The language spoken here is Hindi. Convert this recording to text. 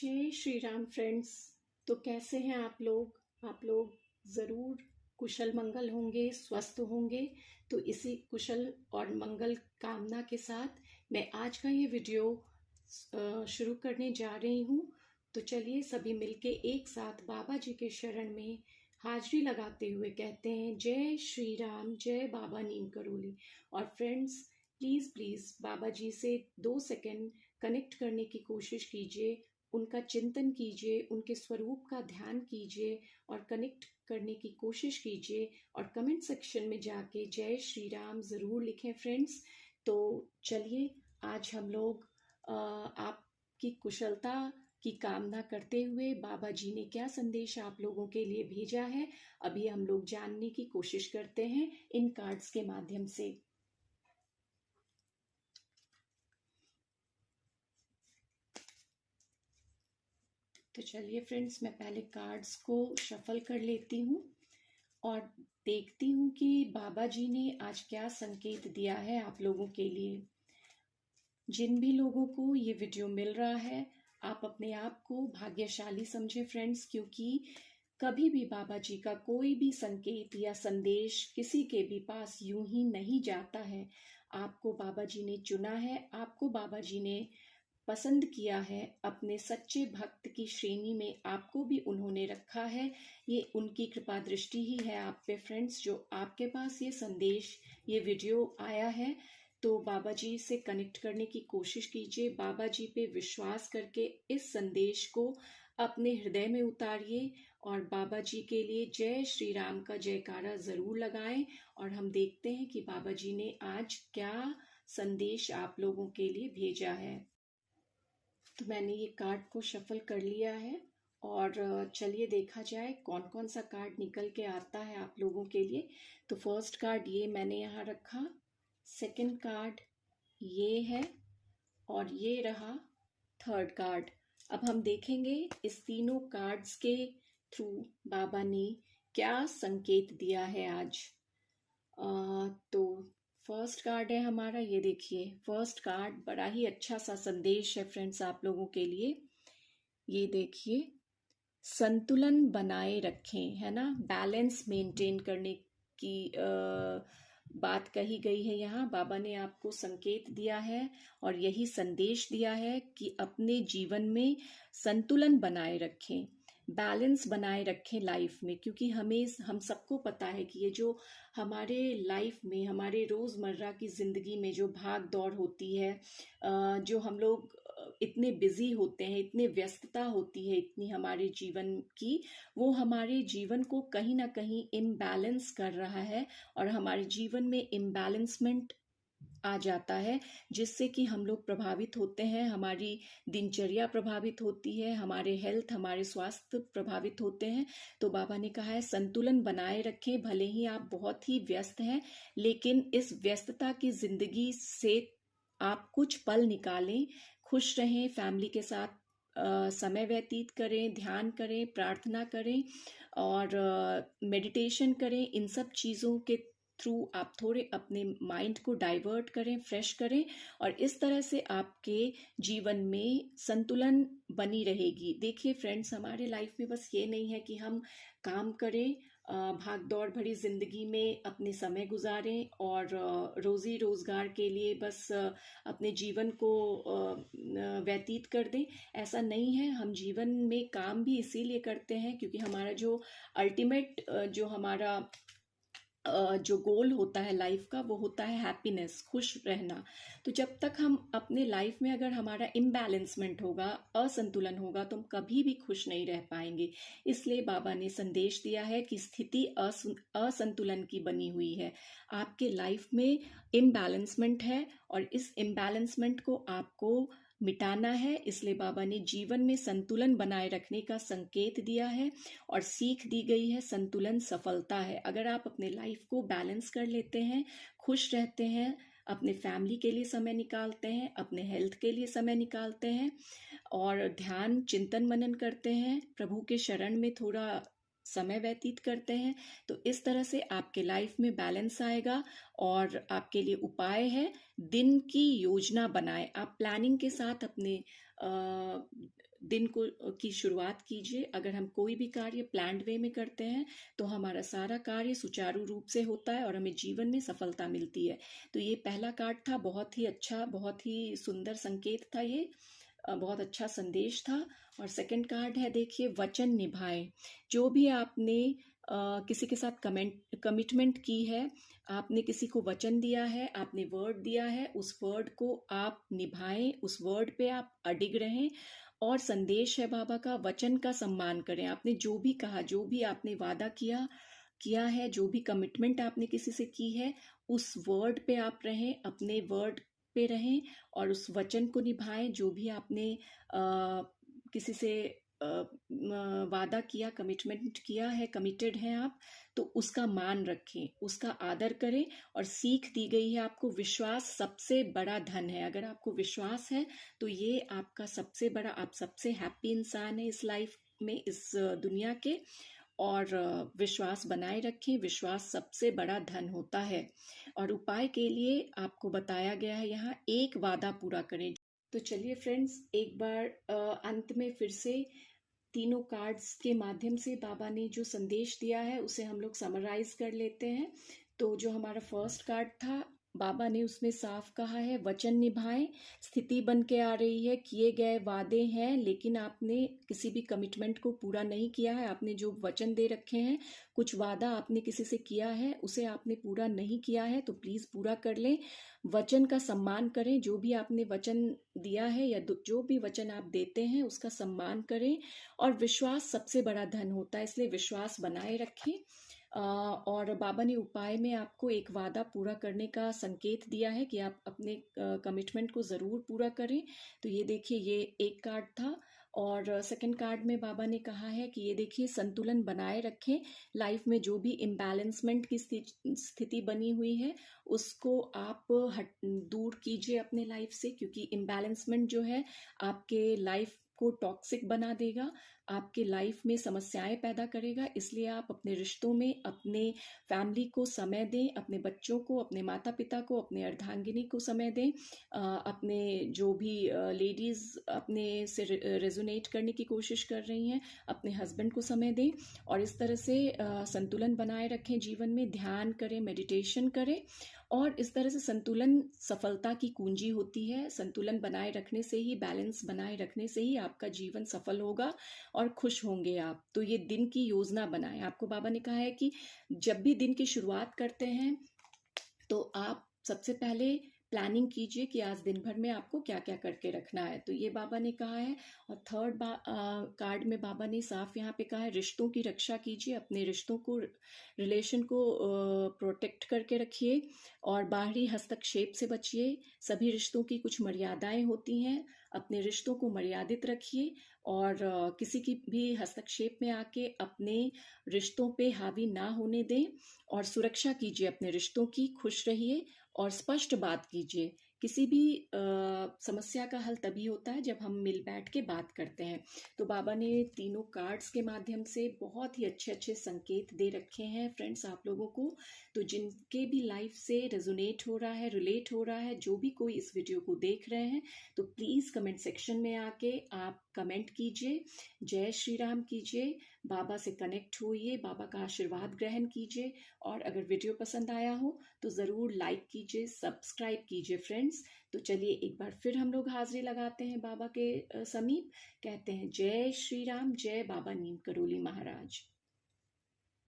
जय श्री राम फ्रेंड्स। तो कैसे हैं आप लोग? आप लोग ज़रूर कुशल मंगल होंगे, स्वस्थ होंगे। तो इसी कुशल और मंगल कामना के साथ मैं आज का ये वीडियो शुरू करने जा रही हूँ। तो चलिए सभी मिलके एक साथ बाबा जी के शरण में हाजिरी लगाते हुए कहते हैं जय श्री राम, जय बाबा नीम करोली। और फ्रेंड्स प्लीज़ प्लीज़ बाबा जी से 2 सेकंड कनेक्ट करने की कोशिश कीजिए, उनका चिंतन कीजिए, उनके स्वरूप का ध्यान कीजिए और कनेक्ट करने की कोशिश कीजिए। और कमेंट सेक्शन में जाके जय श्री राम ज़रूर लिखें फ्रेंड्स। तो चलिए आज हम लोग आपकी कुशलता की कामना करते हुए बाबा जी ने क्या संदेश आप लोगों के लिए भेजा है, अभी हम लोग जानने की कोशिश करते हैं इन कार्ड्स के माध्यम से। तो चलिए फ्रेंड्स, मैं पहले कार्ड्स को शफल कर लेती हूँ और देखती हूँ कि बाबा जी ने आज क्या संकेत दिया है आप लोगों के लिए। जिन भी लोगों को ये वीडियो मिल रहा है, आप अपने आप को भाग्यशाली समझे फ्रेंड्स, क्योंकि कभी भी बाबा जी का कोई भी संकेत या संदेश किसी के भी पास यूं ही नहीं जाता है। आपको बाबा जी ने चुना है, आपको बाबा जी ने पसंद किया है, अपने सच्चे भक्त की श्रेणी में आपको भी उन्होंने रखा है। ये उनकी कृपा दृष्टि ही है आप पे फ्रेंड्स, जो आपके पास ये संदेश, ये वीडियो आया है। तो बाबा जी से कनेक्ट करने की कोशिश कीजिए, बाबा जी पे विश्वास करके इस संदेश को अपने हृदय में उतारिए और बाबा जी के लिए जय श्री राम का जयकारा जरूर लगाएं। और हम देखते हैं कि बाबा जी ने आज क्या संदेश आप लोगों के लिए भेजा है। तो मैंने ये कार्ड को शफल कर लिया है और चलिए देखा जाए कौन कौन सा कार्ड निकल के आता है आप लोगों के लिए। तो फर्स्ट कार्ड ये मैंने यहाँ रखा, सेकंड कार्ड ये है और ये रहा थर्ड कार्ड। अब हम देखेंगे इस तीनों कार्ड्स के थ्रू बाबा ने क्या संकेत दिया है आज। तो फर्स्ट कार्ड है हमारा, ये देखिए फर्स्ट कार्ड, बड़ा ही अच्छा सा संदेश है फ्रेंड्स आप लोगों के लिए। ये देखिए, संतुलन बनाए रखें, है ना, बैलेंस मेंटेन करने की बात कही गई है यहाँ। बाबा ने आपको संकेत दिया है और यही संदेश दिया है कि अपने जीवन में संतुलन बनाए रखें, बैलेंस बनाए रखें लाइफ में, क्योंकि हम सबको पता है कि ये जो हमारे लाइफ में, हमारे रोज़मर्रा की ज़िंदगी में जो भाग दौड़ होती है, जो हम लोग इतने बिजी होते हैं, इतने व्यस्तता होती है इतनी हमारे जीवन की, वो हमारे जीवन को कहीं ना कहीं इम्बैलेंस कर रहा है और हमारे जीवन में इम्बैलेंसमेंट आ जाता है, जिससे कि हम लोग प्रभावित होते हैं, हमारी दिनचर्या प्रभावित होती है, हमारे हेल्थ, हमारे स्वास्थ्य प्रभावित होते हैं। तो बाबा ने कहा है संतुलन बनाए रखें, भले ही आप बहुत ही व्यस्त हैं, लेकिन इस व्यस्तता की जिंदगी से आप कुछ पल निकालें, खुश रहें, फैमिली के साथ समय व्यतीत करें, ध्यान करें, प्रार्थना करें और मेडिटेशन करें। इन सब चीज़ों के थ्रू आप थोड़े अपने माइंड को डाइवर्ट करें, फ्रेश करें और इस तरह से आपके जीवन में संतुलन बनी रहेगी। देखिए फ्रेंड्स, हमारे लाइफ में बस ये नहीं है कि हम काम करें, भाग दौड़ भरी जिंदगी में अपने समय गुजारें और रोजी रोजगार के लिए बस अपने जीवन को व्यतीत कर दें। ऐसा नहीं है, हम जीवन में काम भी इसीलिए करते हैं क्योंकि हमारा जो अल्टीमेट जो हमारा जो गोल होता है लाइफ का, वो होता है हैप्पीनेस, खुश रहना। तो जब तक हम अपने लाइफ में अगर हमारा इम्बैलेंसमेंट होगा, असंतुलन होगा, तो हम कभी भी खुश नहीं रह पाएंगे। इसलिए बाबा ने संदेश दिया है कि स्थिति असंतुलन की बनी हुई है, आपके लाइफ में इम्बैलेंसमेंट है और इस इम्बैलेंसमेंट को आपको मिटाना है। इसलिए बाबा ने जीवन में संतुलन बनाए रखने का संकेत दिया है और सीख दी गई है, संतुलन सफलता है। अगर आप अपने लाइफ को बैलेंस कर लेते हैं, खुश रहते हैं, अपने फैमिली के लिए समय निकालते हैं, अपने हेल्थ के लिए समय निकालते हैं और ध्यान चिंतन मनन करते हैं, प्रभु के शरण में थोड़ा समय व्यतीत करते हैं, तो इस तरह से आपके लाइफ में बैलेंस आएगा। और आपके लिए उपाय है, दिन की योजना बनाएं। आप प्लानिंग के साथ अपने दिन को की शुरुआत कीजिए। अगर हम कोई भी कार्य प्लान्ड वे में करते हैं तो हमारा सारा कार्य सुचारू रूप से होता है और हमें जीवन में सफलता मिलती है। तो ये पहला कार्ड था, बहुत ही अच्छा, बहुत ही सुंदर संकेत था ये, बहुत अच्छा संदेश था। और सेकंड कार्ड है, देखिए, वचन निभाएं। जो भी आपने किसी के साथ कमिटमेंट की है, आपने किसी को वचन दिया है, आपने वर्ड दिया है, उस वर्ड को आप निभाएं, उस वर्ड पे आप अडिग रहें। और संदेश है बाबा का, वचन का सम्मान करें। आपने जो भी कहा, जो भी आपने वादा किया है, जो भी कमिटमेंट आपने किसी से की है, उस वर्ड पे आप रहें, अपने वर्ड पे रहें और उस वचन को निभाएं। जो भी आपने किसी से वादा किया, कमिटमेंट किया है, कमिटेड हैं आप, तो उसका मान रखें, उसका आदर करें। और सीख दी गई है आपको, विश्वास सबसे बड़ा धन है। अगर आपको विश्वास है तो ये आपका सबसे बड़ा, आप सबसे हैप्पी इंसान है इस लाइफ में, इस दुनिया के। और विश्वास बनाए रखें, विश्वास सबसे बड़ा धन होता है। और उपाय के लिए आपको बताया गया है यहाँ, एक वादा पूरा करें। तो चलिए फ्रेंड्स, एक बार अंत में फिर से तीनों कार्ड्स के माध्यम से बाबा ने जो संदेश दिया है उसे हम लोग समराइज कर लेते हैं। तो जो हमारा फर्स्ट कार्ड था, बाबा ने उसमें साफ कहा है, वचन निभाएं। स्थिति बन के आ रही है, किए गए वादे हैं लेकिन आपने किसी भी कमिटमेंट को पूरा नहीं किया है। आपने जो वचन दे रखे हैं, कुछ वादा आपने किसी से किया है, उसे आपने पूरा नहीं किया है, तो प्लीज पूरा कर लें। वचन का सम्मान करें, जो भी आपने वचन दिया है या जो भी वचन आप देते हैं उसका सम्मान करें। और विश्वास सबसे बड़ा धन होता है, इसलिए विश्वास बनाए रखें। और बाबा ने उपाय में आपको एक वादा पूरा करने का संकेत दिया है कि आप अपने कमिटमेंट को ज़रूर पूरा करें। तो ये देखिए, ये एक कार्ड था। और सेकंड कार्ड में बाबा ने कहा है कि ये देखिए, संतुलन बनाए रखें। लाइफ में जो भी इम्बैलेंसमेंट की स्थिति बनी हुई है उसको आप दूर कीजिए अपने लाइफ से, क्योंकि इम्बैलेंसमेंट जो है आपके लाइफ को टॉक्सिक बना देगा, आपके लाइफ में समस्याएं पैदा करेगा। इसलिए आप अपने रिश्तों में अपने फैमिली को समय दें, अपने बच्चों को, अपने माता पिता को, अपने अर्धांगिनी को समय दें। अपने जो भी लेडीज़ अपने से रेजोनेट करने की कोशिश कर रही हैं, अपने हस्बैंड को समय दें। और इस तरह से संतुलन बनाए रखें जीवन में, ध्यान करें, मेडिटेशन करें। और इस तरह से संतुलन सफलता की कुंजी होती है। संतुलन बनाए रखने से ही, बैलेंस बनाए रखने से ही आपका जीवन सफल होगा और खुश होंगे आप। तो ये दिन की योजना बनाएं। आपको बाबा ने कहा है कि जब भी दिन की शुरुआत करते हैं तो आप सबसे पहले प्लानिंग कीजिए कि आज दिन भर में आपको क्या क्या करके रखना है। तो ये बाबा ने कहा है। और थर्ड कार्ड में बाबा ने साफ यहाँ पे कहा है, रिश्तों की रक्षा कीजिए, अपने रिश्तों को, रिलेशन को प्रोटेक्ट करके रखिए और बाहरी हस्तक्षेप से बचिए। सभी रिश्तों की कुछ मर्यादाएं होती हैं, अपने रिश्तों को मर्यादित रखिए और किसी की भी हस्तक्षेप में आके अपने रिश्तों पे हावी ना होने दें। और सुरक्षा कीजिए अपने रिश्तों की, खुश रहिए और स्पष्ट बात कीजिए। किसी भी समस्या का हल तभी होता है जब हम मिल बैठ के बात करते हैं। तो बाबा ने तीनों कार्ड्स के माध्यम से बहुत ही अच्छे अच्छे संकेत दे रखे हैं फ्रेंड्स आप लोगों को। तो जिनके भी लाइफ से रेजोनेट हो रहा है, रिलेट हो रहा है, जो भी कोई इस वीडियो को देख रहे हैं, तो प्लीज़ कमेंट सेक्शन में आके आप कमेंट कीजिए, जय श्री राम कीजिए, बाबा से कनेक्ट होइए, बाबा का आशीर्वाद ग्रहण कीजिए। और अगर वीडियो पसंद आया हो तो ज़रूर लाइक कीजिए, सब्सक्राइब कीजिए फ्रेंड्स। तो चलिए एक बार फिर हम लोग हाजिरी लगाते हैं बाबा के समीप, कहते हैं जय श्री राम, जय बाबा नीम करोली महाराज।